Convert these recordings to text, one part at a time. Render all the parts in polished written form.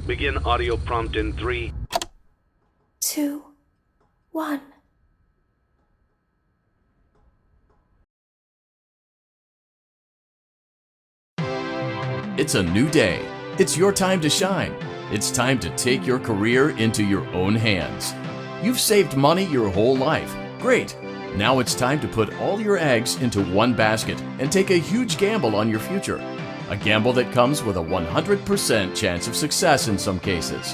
Begin audio prompt in 3, 2, 1. It's a new day. It's your time to shine. It's time to take your career into your own hands. You've saved money your whole life. Great. Now it's time to put all your eggs into one basket and take a huge gamble on your future. A gamble that comes with a 100% chance of success in some cases.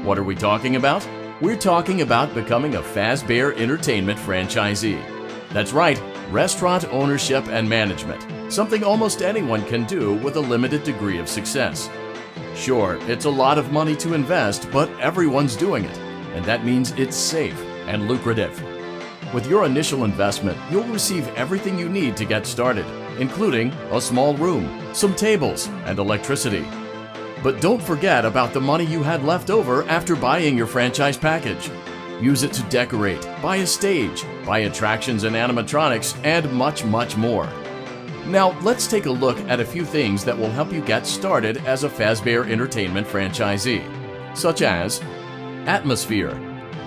What are we talking about? We're talking about becoming a Fazbear Entertainment franchisee. That's right, restaurant ownership and management. Something almost anyone can do with a limited degree of success. Sure, it's a lot of money to invest, but everyone's doing it, and that means it's safe and lucrative. With your initial investment, you'll receive everything you need to get started, including a small room, some tables, and electricity. But don't forget about the money you had left over after buying your franchise package. Use it to decorate, buy a stage, buy attractions and animatronics, and much, much more. Now, let's take a look at a few things that will help you get started as a Fazbear Entertainment franchisee, such as atmosphere.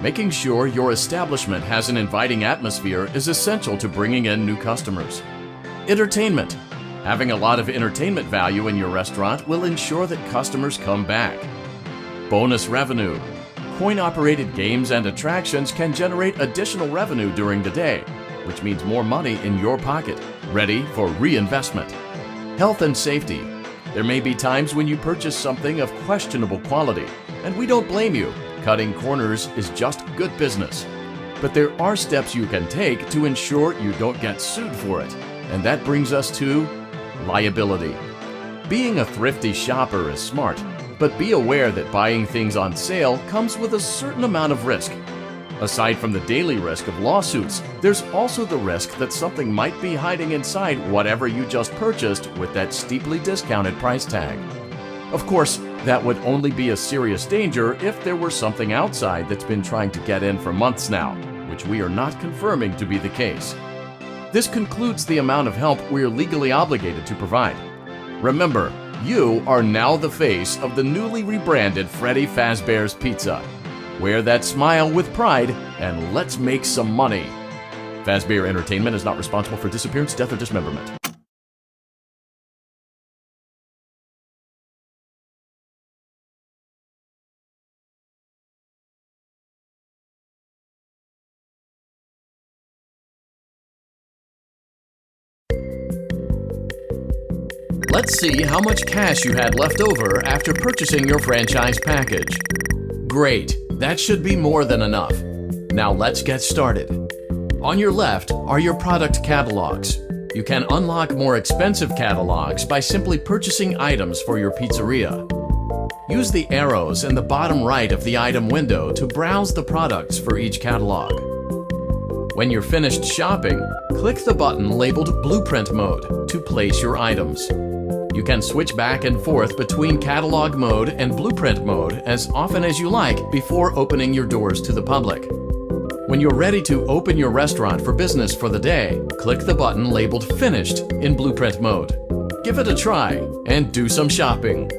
Making sure your establishment has an inviting atmosphere is essential to bringing in new customers. Entertainment. Having a lot of entertainment value in your restaurant will ensure that customers come back. Bonus revenue. Coin-operated games and attractions can generate additional revenue during the day, which means more money in your pocket, ready for reinvestment. Health and safety. There may be times when you purchase something of questionable quality, and we don't blame you. Cutting corners is just good business. But there are steps you can take to ensure you don't get sued for it, and that brings us to liability. Being a thrifty shopper is smart, but be aware that buying things on sale comes with a certain amount of risk. Aside from the daily risk of lawsuits, there's also the risk that something might be hiding inside whatever you just purchased with that steeply discounted price tag. Of course, that would only be a serious danger if there were something outside that's been trying to get in for months now, which we are not confirming to be the case. This concludes the amount of help we're legally obligated to provide. Remember, you are now the face of the newly rebranded Freddy Fazbear's Pizza. Wear that smile with pride and let's make some money. Fazbear Entertainment is not responsible for disappearance, death, or dismemberment. Let's see how much cash you had left over after purchasing your franchise package. Great, that should be more than enough. Now let's get started. On your left are your product catalogs. You can unlock more expensive catalogs by simply purchasing items for your pizzeria. Use the arrows in the bottom right of the item window to browse the products for each catalog. When you're finished shopping, click the button labeled Blueprint Mode to place your items. You can switch back and forth between Catalog Mode and Blueprint Mode as often as you like before opening your doors to the public. When you're ready to open your restaurant for business for the day, click the button labeled Finished in Blueprint Mode. Give it a try and do some shopping.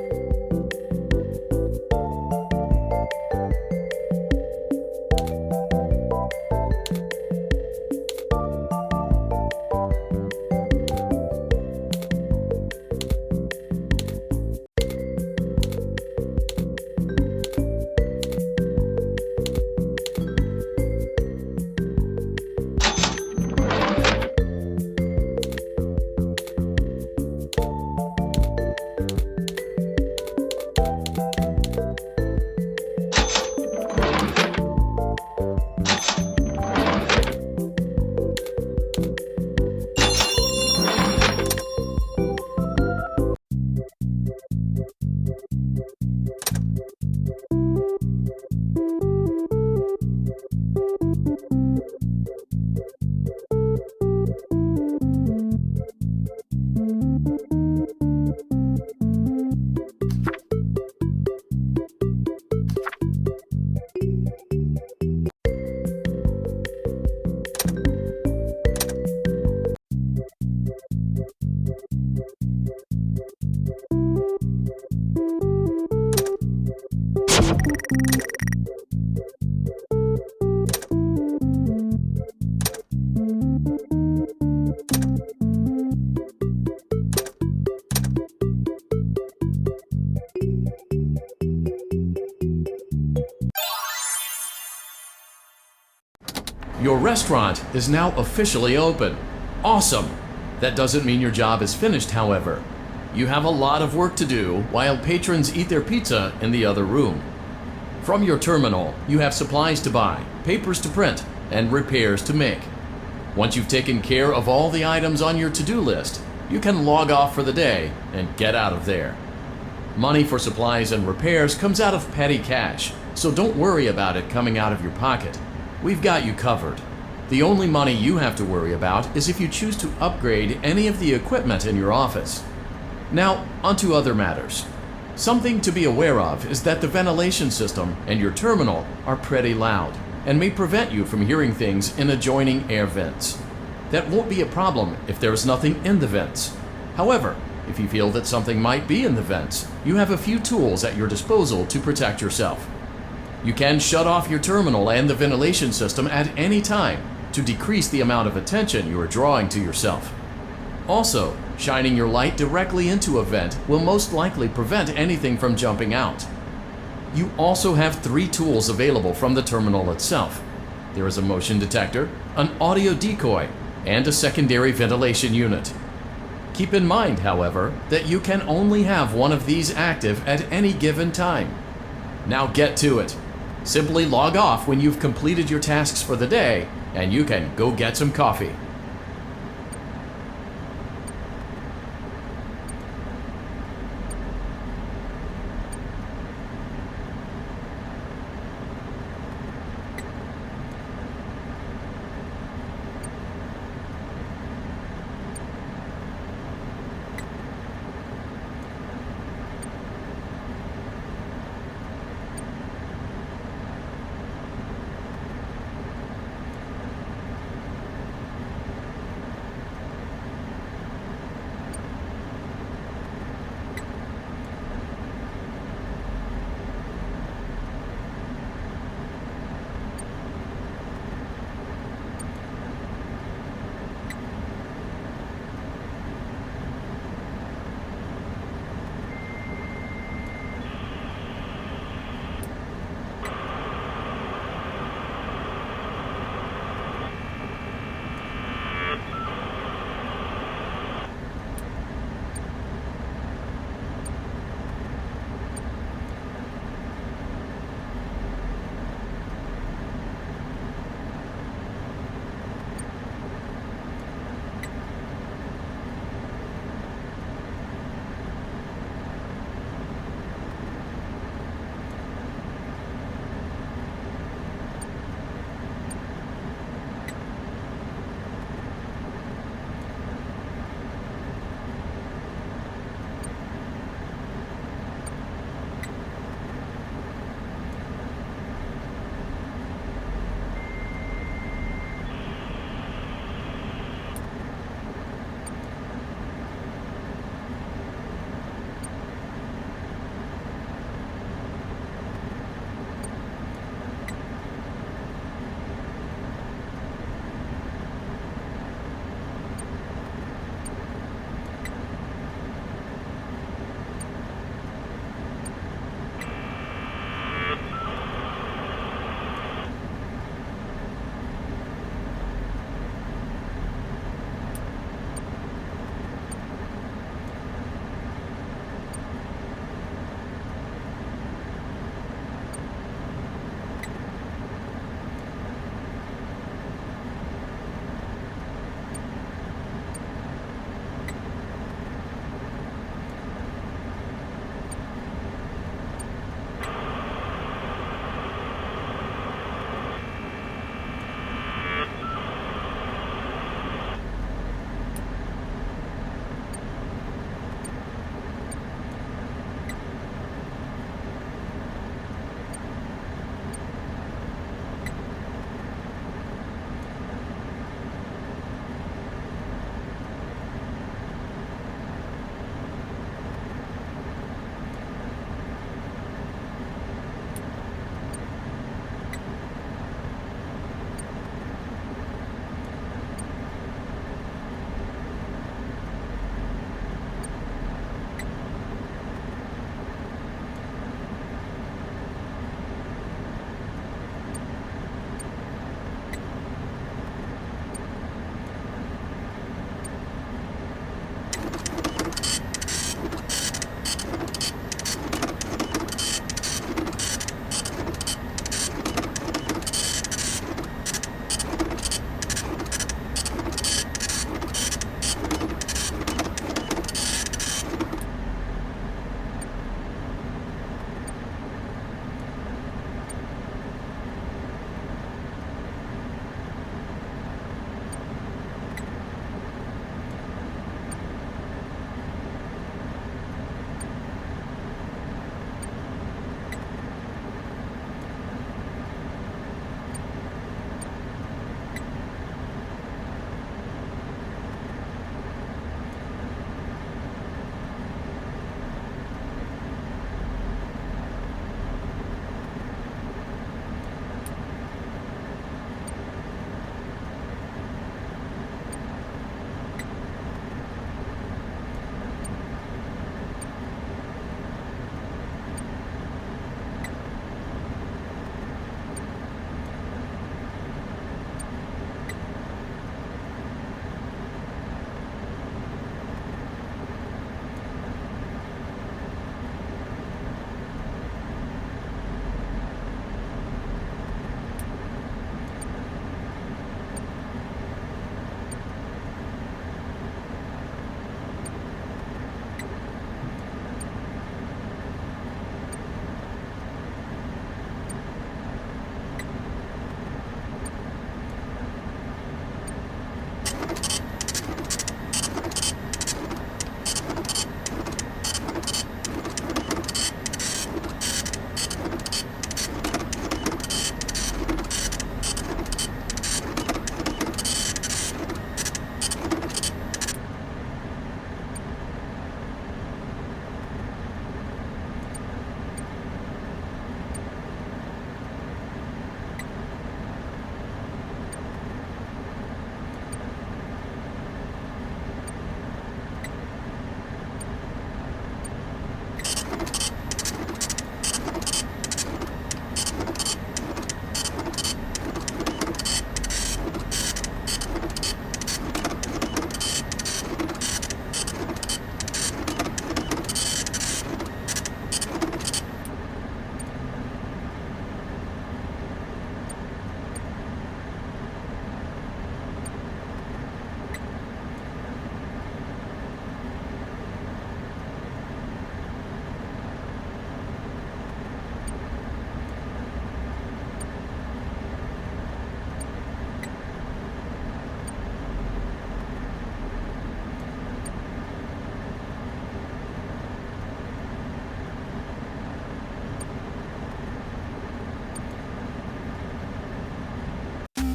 Your restaurant is now officially open. Awesome! That doesn't mean your job is finished, however. You have a lot of work to do while patrons eat their pizza in the other room. From your terminal, you have supplies to buy, papers to print, and repairs to make. Once you've taken care of all the items on your to-do list, you can log off for the day and get out of there. Money for supplies and repairs comes out of petty cash, so don't worry about it coming out of your pocket. We've got you covered. The only money you have to worry about is if you choose to upgrade any of the equipment in your office. Now, onto other matters. Something to be aware of is that the ventilation system and your terminal are pretty loud and may prevent you from hearing things in adjoining air vents. That won't be a problem if there is nothing in the vents. However, if you feel that something might be in the vents, you have a few tools at your disposal to protect yourself. You can shut off your terminal and the ventilation system at any time to decrease the amount of attention you are drawing to yourself. Also, shining your light directly into a vent will most likely prevent anything from jumping out. You also have 3 tools available from the terminal itself. There is a motion detector, an audio decoy, and a secondary ventilation unit. Keep in mind, however, that you can only have one of these active at any given time. Now get to it. Simply log off when you've completed your tasks for the day, and you can go get some coffee.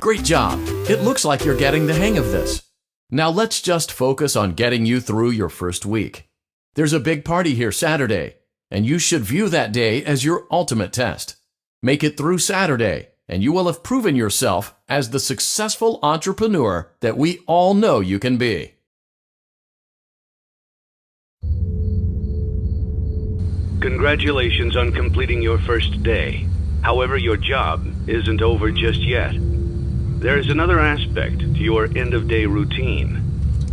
Great job! It looks like you're getting the hang of this. Now let's just focus on getting you through your first week. There's a big party here Saturday, and you should view that day as your ultimate test. Make it through Saturday, and you will have proven yourself as the successful entrepreneur that we all know you can be. Congratulations on completing your first day. However, your job isn't over just yet. There is another aspect to your end-of-day routine,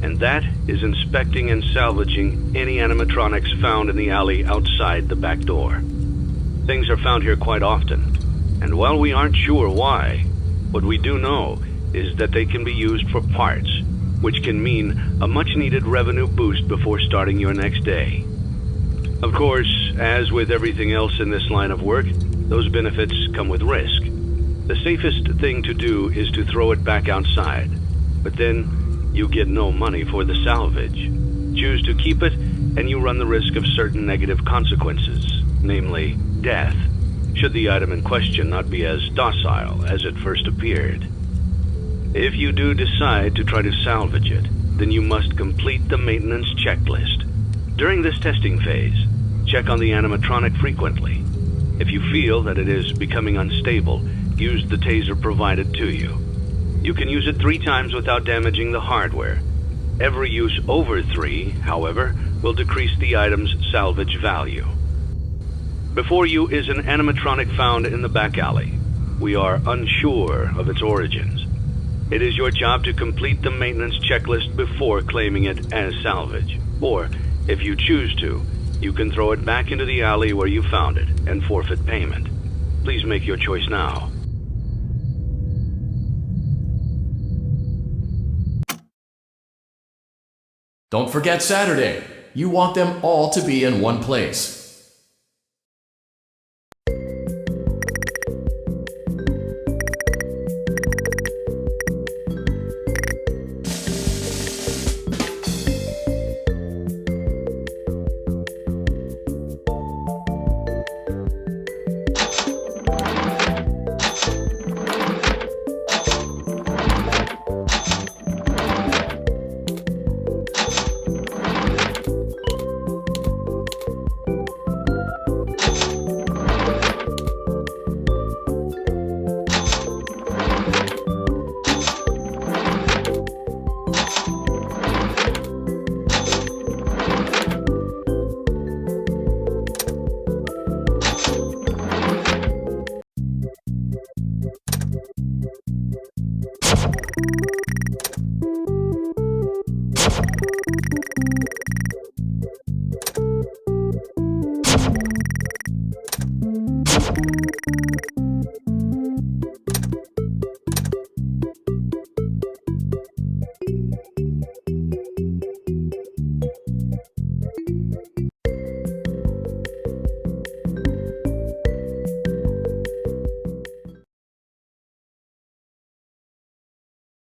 and that is inspecting and salvaging any animatronics found in the alley outside the back door. Things are found here quite often, and while we aren't sure why, what we do know is that they can be used for parts, which can mean a much-needed revenue boost before starting your next day. Of course, as with everything else in this line of work, those benefits come with risk. The safest thing to do is to throw it back outside, but then you get no money for the salvage. Choose to keep it, and you run the risk of certain negative consequences, namely death, should the item in question not be as docile as it first appeared. If you do decide to try to salvage it, then you must complete the maintenance checklist. During this testing phase, check on the animatronic frequently. If you feel that it is becoming unstable, use the taser provided to you. You can use it 3 times without damaging the hardware. Every use over 3, however, will decrease the item's salvage value. Before you is an animatronic found in the back alley. We are unsure of its origins. It is your job to complete the maintenance checklist before claiming it as salvage. Or, if you choose to, you can throw it back into the alley where you found it and forfeit payment. Please make your choice now. Don't forget Saturday. You want them all to be in one place.